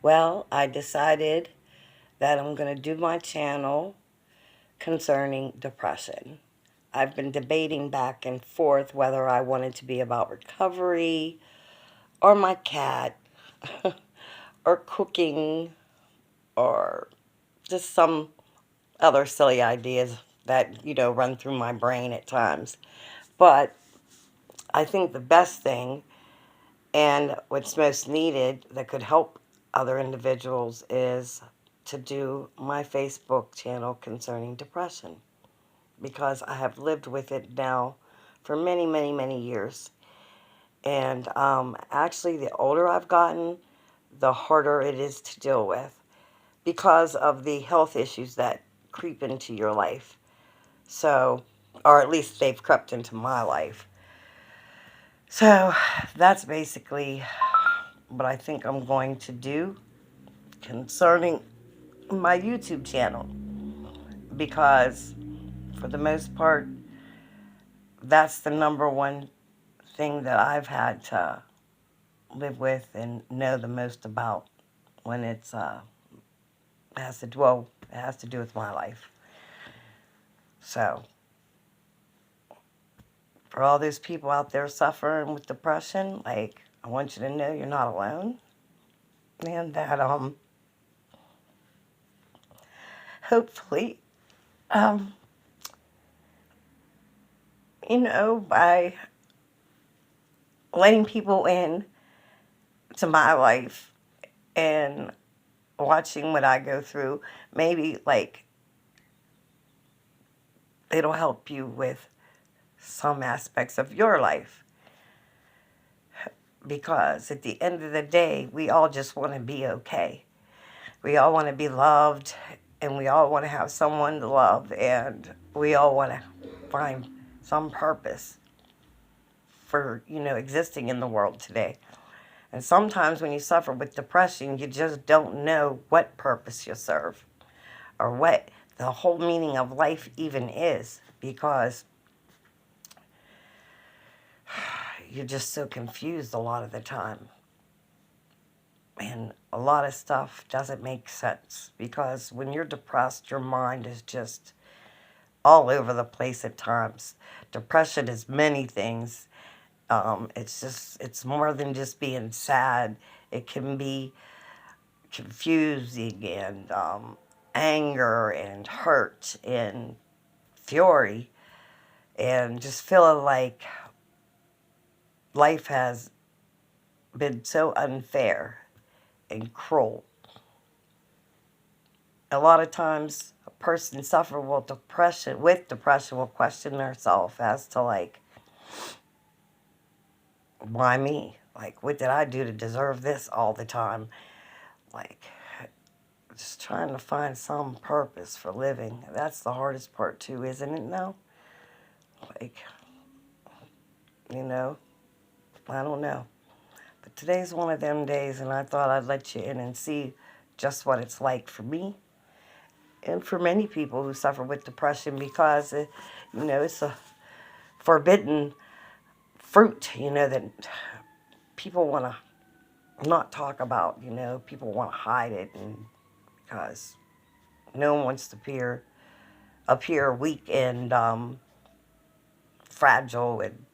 Well, I decided that I'm going to do my channel concerning depression. I've been debating back and forth whether I wanted to be about recovery or my cat or cooking or just some other silly ideas that, run through my brain at times. But I think the best thing and what's most needed that could help other individuals is to do my Facebook channel concerning depression because I have lived with it now for many, many, many years. And actually, the older I've gotten, the harder it is to deal with because of the health issues that creep into your life. So, or at least they've crept into my life. So, that's basically what I think I'm going to do concerning my YouTube channel because, for the most part, that's the number one thing that I've had to live with and know the most about when it has to do with my life. So, for all those people out there suffering with depression, like, I want you to know you're not alone, and that hopefully, um, by letting people in to my life and watching what I go through, maybe like it'll help you with some aspects of your life. Because at the end of the day, we all just want to be okay. We all want to be loved, and we all want to have someone to love, and we all want to find some purpose for, existing in the world today. And sometimes when you suffer with depression, you just don't know what purpose you serve or what the whole meaning of life even is because you're just so confused a lot of the time. And a lot of stuff doesn't make sense because when you're depressed, your mind is just all over the place at times. Depression is many things. It's more than just being sad. It can be confusing and anger and hurt and fury and just feeling like life has been so unfair and cruel. A lot of times a person suffering with depression will question themselves as to like, why me? Like, what did I do to deserve this all the time? Like, just trying to find some purpose for living. That's the hardest part too, isn't it now? Like, you know, I don't know. But today's one of them days, and I thought I'd let you in and see just what it's like for me and for many people who suffer with depression because, it's a forbidden fruit, that people want to not talk about, people want to hide it and because no one wants to appear weak and fragile and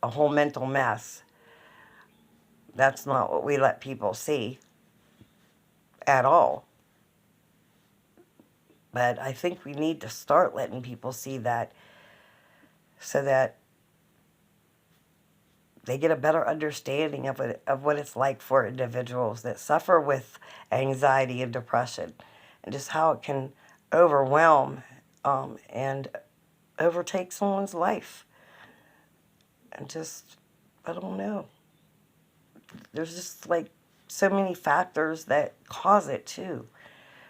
a whole mental mess. That's not what we let people see at all. But I think we need to start letting people see that so that they get a better understanding of what it's like for individuals that suffer with anxiety and depression and just how it can overwhelm and overtake someone's life. And just, I don't know. There's just like so many factors that cause it too.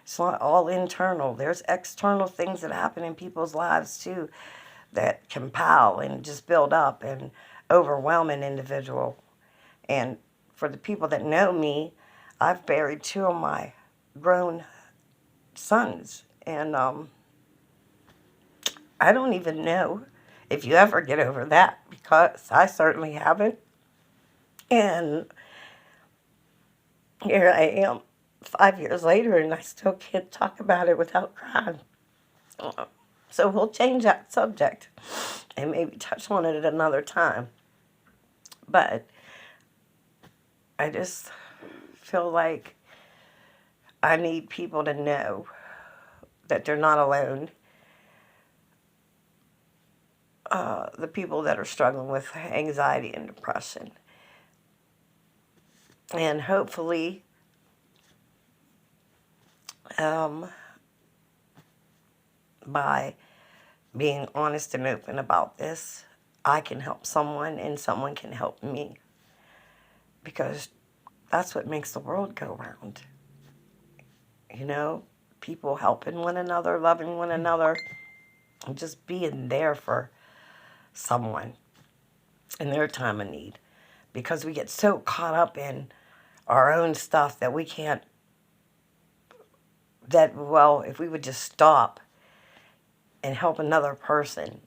It's not all internal. There's external things that happen in people's lives too that compile and just build up and overwhelm an individual. And for the people that know me, I've buried two of my grown sons. And I don't even know if you ever get over that because I certainly haven't. And here I am 5 years later, and I still can't talk about it without crying. So we'll change that subject and maybe touch on it at another time. But I just feel like I need people to know that they're not alone. The people that are struggling with anxiety and depression. And hopefully, by being honest and open about this, I can help someone and someone can help me. Because that's what makes the world go round. You know, people helping one another, loving one another, and just being there for someone in their time of need. Because we get so caught up in our own stuff that we can't, that, well, if we would just stop and help another person,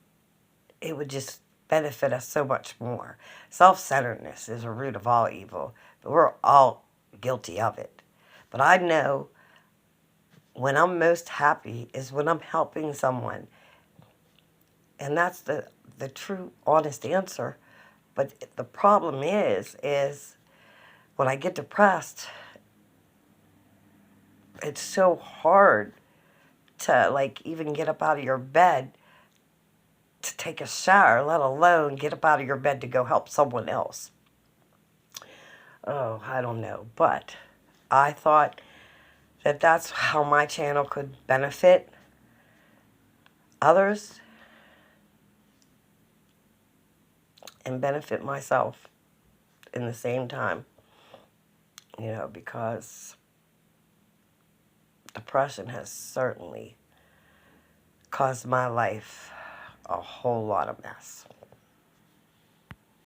it would just benefit us so much more. Self-centeredness is a root of all evil, but we're all guilty of it. But I know when I'm most happy is when I'm helping someone. And that's the true, honest answer. But the problem is when I get depressed, it's so hard to, like, even get up out of your bed to take a shower, let alone get up out of your bed to go help someone else. Oh, I don't know. But I thought that that's how my channel could benefit others and benefit myself in the same time. You know, because depression has certainly caused my life a whole lot of mess.